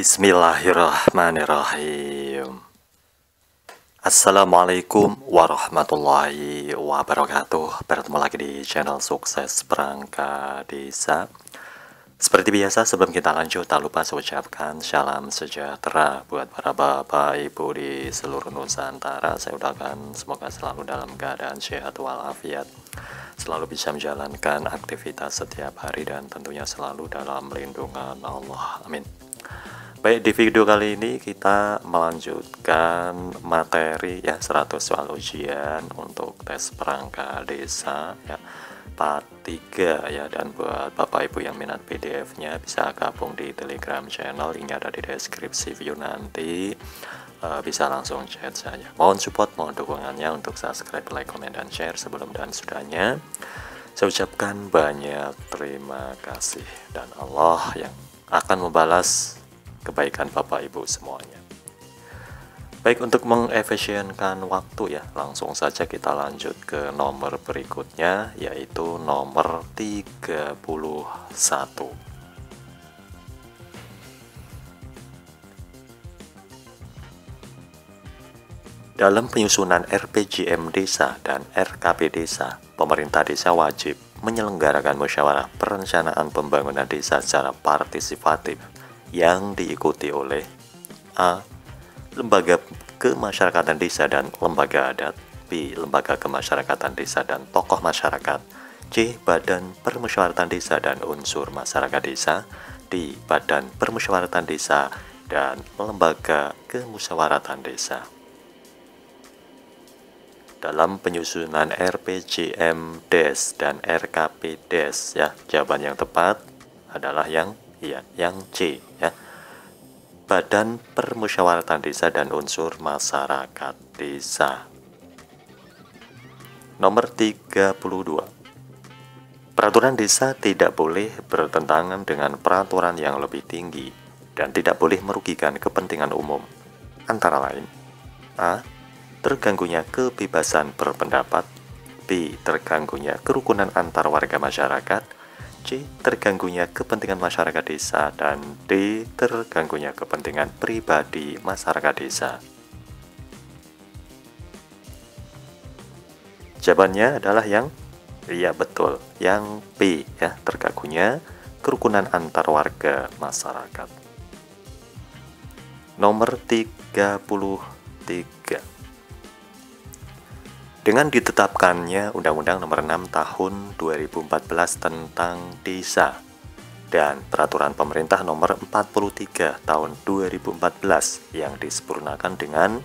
Bismillahirrahmanirrahim. Assalamualaikum warahmatullahi wabarakatuh. Bertemu lagi di channel Sukses Perangkat Desa. Seperti biasa, sebelum kita lanjut, tak lupa saya ucapkan salam sejahtera buat para bapak ibu di seluruh Nusantara. Saya ucapkan semoga selalu dalam keadaan sehat walafiat, selalu bisa menjalankan aktivitas setiap hari, dan tentunya selalu dalam lindungan Allah. Amin. Baik, di video kali ini kita melanjutkan materi 100 soal ujian untuk tes perangkat desa part 3 dan buat Bapak Ibu yang minat PDF-nya bisa gabung di Telegram channel, ini ada di deskripsi video nanti. Bisa langsung chat saja. Mohon support, mohon dukungannya untuk subscribe, like, komen, dan share sebelum dan sudahnya. Saya ucapkan banyak terima kasih, dan Allah yang akan membalas kebaikan Bapak Ibu semuanya. Baik, untuk mengefisienkan waktu langsung saja kita lanjut ke nomor berikutnya, yaitu nomor 31. Dalam penyusunan RPJM Desa dan RKP Desa, pemerintah desa wajib menyelenggarakan musyawarah perencanaan pembangunan desa secara partisipatif yang diikuti oleh A. Lembaga kemasyarakatan desa dan lembaga adat, B. Lembaga kemasyarakatan desa dan tokoh masyarakat, C. Badan permusyawaratan desa dan unsur masyarakat desa, D. Badan permusyawaratan desa dan lembaga kemusyawaratan desa. Dalam penyusunan RPJM Des dan RKP Des, jawaban yang tepat adalah yang C, Badan permusyawaratan desa dan unsur masyarakat desa. Nomor 32. Peraturan desa tidak boleh bertentangan dengan peraturan yang lebih tinggi dan tidak boleh merugikan kepentingan umum, antara lain A. Terganggunya kebebasan berpendapat, B. Terganggunya kerukunan antar warga masyarakat, C. Terganggunya kepentingan masyarakat desa, dan D. Terganggunya kepentingan pribadi masyarakat desa. Jawabannya adalah yang betul, yang B, terganggunya kerukunan antar warga masyarakat. Nomor 33. Dengan ditetapkannya Undang-Undang Nomor 6 Tahun 2014 tentang Desa dan Peraturan Pemerintah Nomor 43 Tahun 2014 yang disempurnakan dengan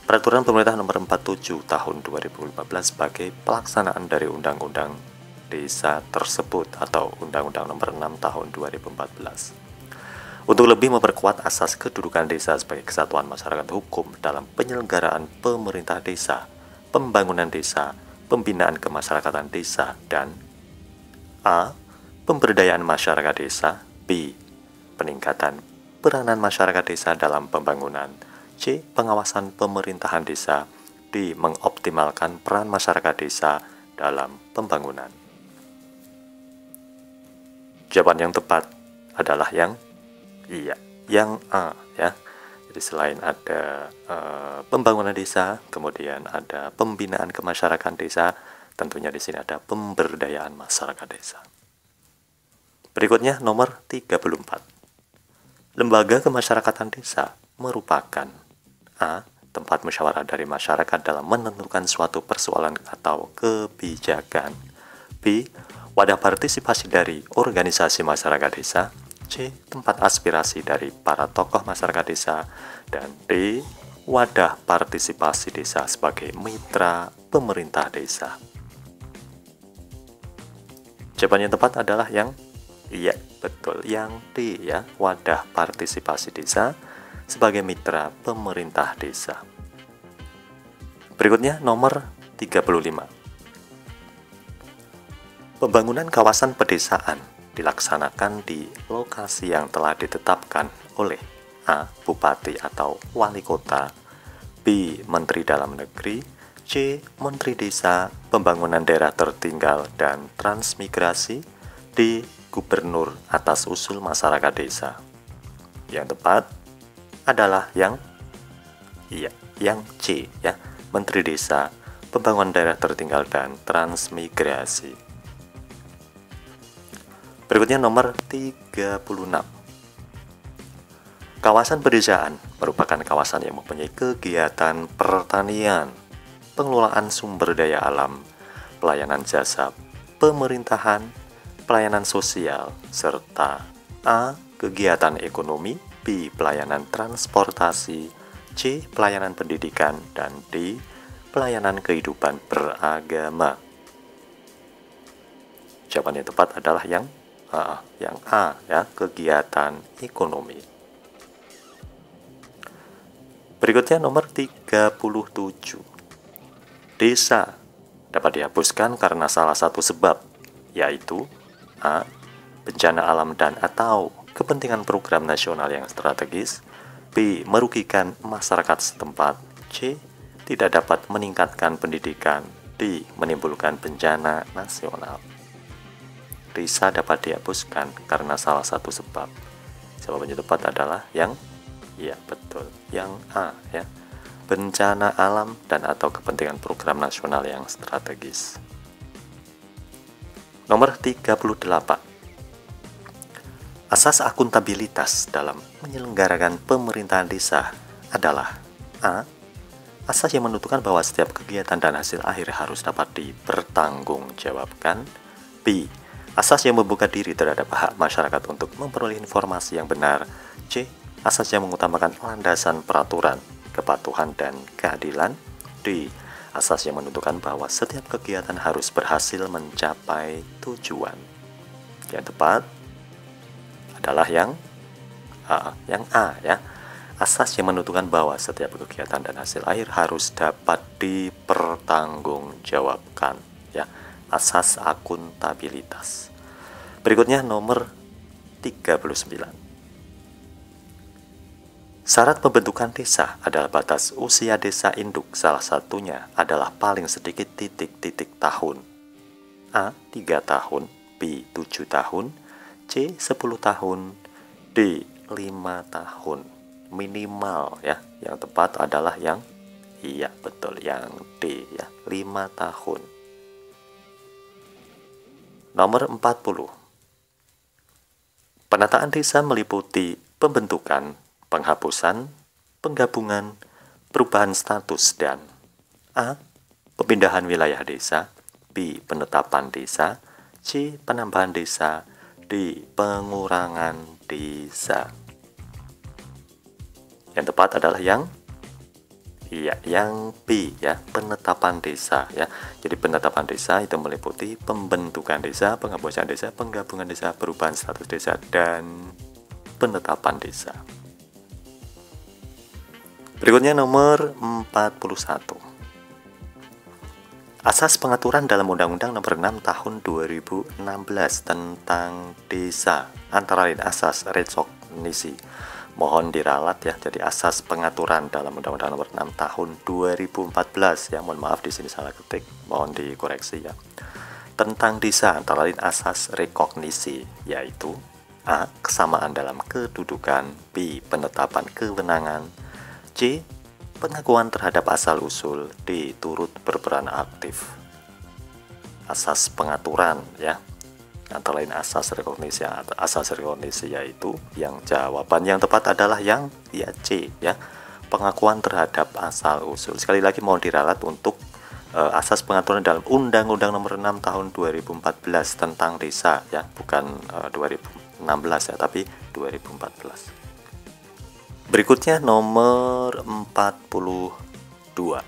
Peraturan Pemerintah Nomor 47 Tahun 2015 sebagai pelaksanaan dari Undang-Undang Desa tersebut atau Undang-Undang Nomor 6 Tahun 2014. Untuk lebih memperkuat asas kedudukan desa sebagai kesatuan masyarakat hukum dalam penyelenggaraan pemerintah desa, pembangunan desa, pembinaan kemasyarakatan desa, dan A. Pemberdayaan masyarakat desa, B. Peningkatan peranan masyarakat desa dalam pembangunan, C. Pengawasan pemerintahan desa, D. Mengoptimalkan peran masyarakat desa dalam pembangunan. Jawaban yang tepat adalah yang A, Jadi selain ada pembangunan desa, kemudian ada pembinaan kemasyarakatan desa, tentunya di sini ada pemberdayaan masyarakat desa. Berikutnya nomor 34. Lembaga kemasyarakatan desa merupakan A. Tempat musyawarah dari masyarakat dalam menentukan suatu persoalan atau kebijakan, B. Wadah partisipasi dari organisasi masyarakat desa, C. Tempat aspirasi dari para tokoh masyarakat desa, dan D. Wadah partisipasi desa sebagai mitra pemerintah desa. Jawaban yang tepat adalah yang betul, yang D, wadah partisipasi desa sebagai mitra pemerintah desa. Berikutnya nomor 35. Pembangunan kawasan pedesaan dilaksanakan di lokasi yang telah ditetapkan oleh A. Bupati atau Wali Kota, B. Menteri Dalam Negeri, C. Menteri Desa, Pembangunan Daerah Tertinggal dan Transmigrasi, D. Gubernur atas usul masyarakat desa. Yang tepat adalah yang C ya, Menteri Desa, Pembangunan Daerah Tertinggal dan Transmigrasi. Berikutnya nomor 36. Kawasan pedesaan merupakan kawasan yang mempunyai kegiatan pertanian, pengelolaan sumber daya alam, pelayanan jasa pemerintahan, pelayanan sosial, serta A. kegiatan ekonomi, B. pelayanan transportasi, C. pelayanan pendidikan, dan D. pelayanan kehidupan beragama. Jawaban yang tepat adalah yang A ya, kegiatan ekonomi. Berikutnya nomor 37. Desa dapat dihapuskan karena salah satu sebab, yaitu A. bencana alam dan atau kepentingan program nasional yang strategis, B. merugikan masyarakat setempat, C. tidak dapat meningkatkan pendidikan, D. menimbulkan bencana nasional. Desa dapat dihapuskan karena salah satu sebab. Jawaban yang tepat adalah yang betul, yang A ya. Bencana alam dan atau kepentingan program nasional yang strategis. Nomor 38. Asas akuntabilitas dalam menyelenggarakan pemerintahan desa adalah A. Asas yang menentukan bahwa setiap kegiatan dan hasil akhir harus dapat dipertanggungjawabkan. B. Asas yang membuka diri terhadap hak masyarakat untuk memperoleh informasi yang benar. C. Asas yang mengutamakan landasan peraturan, kepatuhan, dan keadilan. D. Asas yang menentukan bahwa setiap kegiatan harus berhasil mencapai tujuan. Yang tepat adalah yang A ya. Asas yang menentukan bahwa setiap kegiatan dan hasil akhir harus dapat dipertanggungjawabkan ya. Asas akuntabilitas. Berikutnya nomor 39. Syarat pembentukan desa adalah batas usia desa induk. Salah satunya adalah paling sedikit titik tahun. A. 3 tahun, B. 7 tahun, C. 10 tahun, D. 5 tahun. Minimal ya. Yang tepat adalah yang betul, yang D ya, 5 tahun. Nomor 40. Penataan desa meliputi pembentukan, penghapusan, penggabungan, perubahan status, dan A. pemindahan wilayah desa, B. penetapan desa, C. penambahan desa, D. pengurangan desa. Yang tepat adalah yang B ya, penetapan desa ya. Jadi penetapan desa itu meliputi pembentukan desa, penghapusan desa, penggabungan desa, perubahan status desa, dan penetapan desa. Berikutnya nomor 41. Asas pengaturan dalam Undang-Undang Nomor 6 Tahun 2016 tentang Desa, antara lain asas rekognisi. Mohon diralat ya. Jadi asas pengaturan dalam Undang-Undang Nomor 6 Tahun 2014 ya. Mohon maaf di sini salah ketik, mohon dikoreksi ya. Tentang desa antara lain asas rekognisi, yaitu A. kesamaan dalam kedudukan, B. penetapan kewenangan, C. pengakuan terhadap asal-usul, D. turut berperan aktif. Asas pengaturan ya, antara lain asas rekognisi yaitu yang jawaban yang tepat adalah yang C ya, pengakuan terhadap asal-usul. Sekali lagi mohon diralat untuk asas pengaturan dalam Undang-Undang Nomor 6 Tahun 2014 tentang desa ya, bukan 2016 ya, tapi 2014. Berikutnya nomor 42.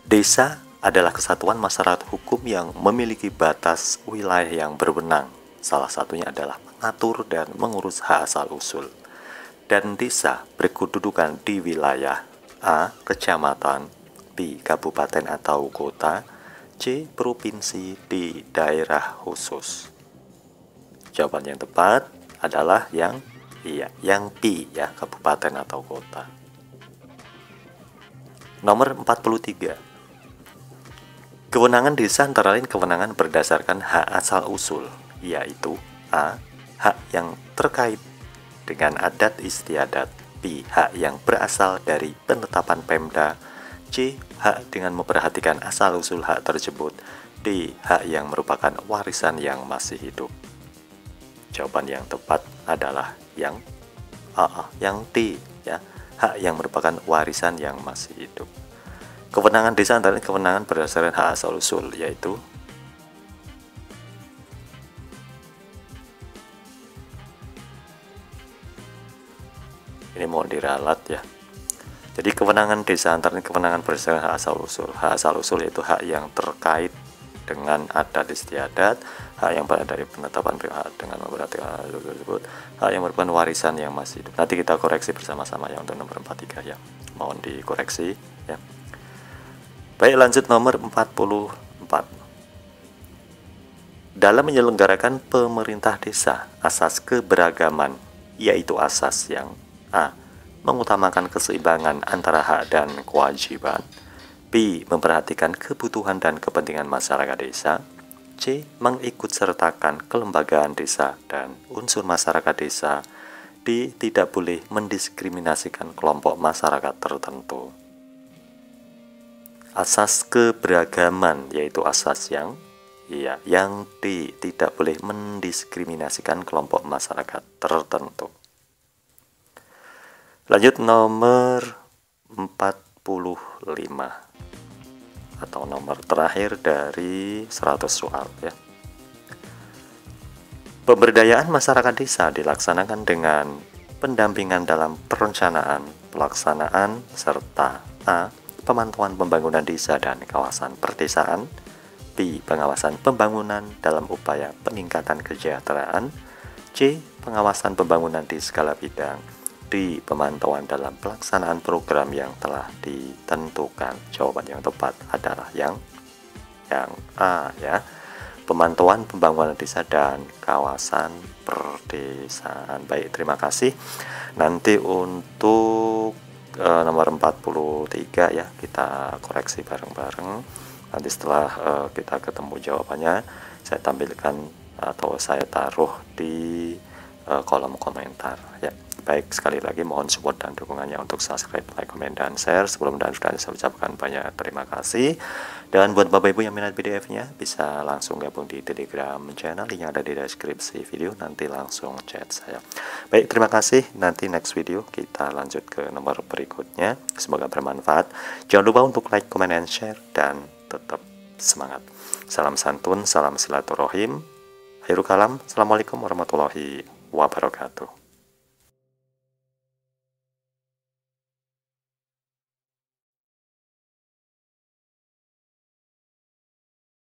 Desa adalah kesatuan masyarakat hukum yang memiliki batas wilayah yang berwenang. Salah satunya adalah mengatur dan mengurus hak asal-usul. Dan desa berkedudukan di wilayah A. kecamatan, B. kabupaten atau kota, C. provinsi, D. daerah khusus. Jawaban yang tepat adalah yang B ya, kabupaten atau kota. Nomor 43. Kewenangan desa antara lain kewenangan berdasarkan hak asal-usul, yaitu A. hak yang terkait dengan adat istiadat. B. Hak yang berasal dari penetapan Pemda. C. Hak dengan memperhatikan asal-usul hak tersebut. D. Hak yang merupakan warisan yang masih hidup. Jawaban yang tepat adalah yang D, ya. Hak yang merupakan warisan yang masih hidup. Kewenangan desa antara kewenangan berdasarkan hak asal-usul, yaitu ini mohon diralat ya. Jadi kewenangan desa antara kewenangan berdasarkan hak asal-usul. Hak asal-usul yaitu hak yang terkait dengan adat istiadat, hak yang berasal dari penetapan hak dengan memperhatikan hal tersebut, hak yang merupakan warisan yang masih hidup. Nanti kita koreksi bersama-sama ya untuk nomor 43 ya. Mohon dikoreksi ya. Baik, lanjut nomor 44. Dalam menyelenggarakan pemerintah desa, asas keberagaman, yaitu asas yang A. Mengutamakan keseimbangan antara hak dan kewajiban. B. Memperhatikan kebutuhan dan kepentingan masyarakat desa. C. Mengikutsertakan kelembagaan desa dan unsur masyarakat desa. D. Tidak boleh mendiskriminasikan kelompok masyarakat tertentu. Asas keberagaman yaitu asas yang D. Tidak boleh mendiskriminasikan kelompok masyarakat tertentu. Lanjut nomor 45 atau nomor terakhir dari 100 soal ya. Pemberdayaan masyarakat desa dilaksanakan dengan pendampingan dalam perencanaan, pelaksanaan, serta A. Pemantauan pembangunan desa dan kawasan perdesaan. B. Pengawasan pembangunan dalam upaya peningkatan kesejahteraan. C. Pengawasan pembangunan di segala bidang. D. Pemantauan dalam pelaksanaan program yang telah ditentukan. Jawaban yang tepat adalah yang A ya. Pemantauan pembangunan desa dan kawasan perdesaan. Baik, terima kasih. Nanti untuk nomor 43 ya, kita koreksi bareng-bareng. Nanti setelah kita ketemu jawabannya, saya tampilkan atau saya taruh di kolom komentar ya. Baik, sekali lagi mohon support dan dukungannya untuk subscribe, like, komen, dan share. Sebelum dan sudah saya ucapkan banyak terima kasih. Dan buat Bapak Ibu yang minat PDF-nya, bisa langsung gabung di Telegram channel, linknya ada di deskripsi video. Nanti langsung chat saya. Baik, terima kasih. Nanti next video kita lanjut ke nomor berikutnya. Semoga bermanfaat. Jangan lupa untuk like, comment, and share, dan tetap semangat. Salam santun, salam silaturahim. Akhirul kalam, assalamualaikum warahmatullahi wabarakatuh.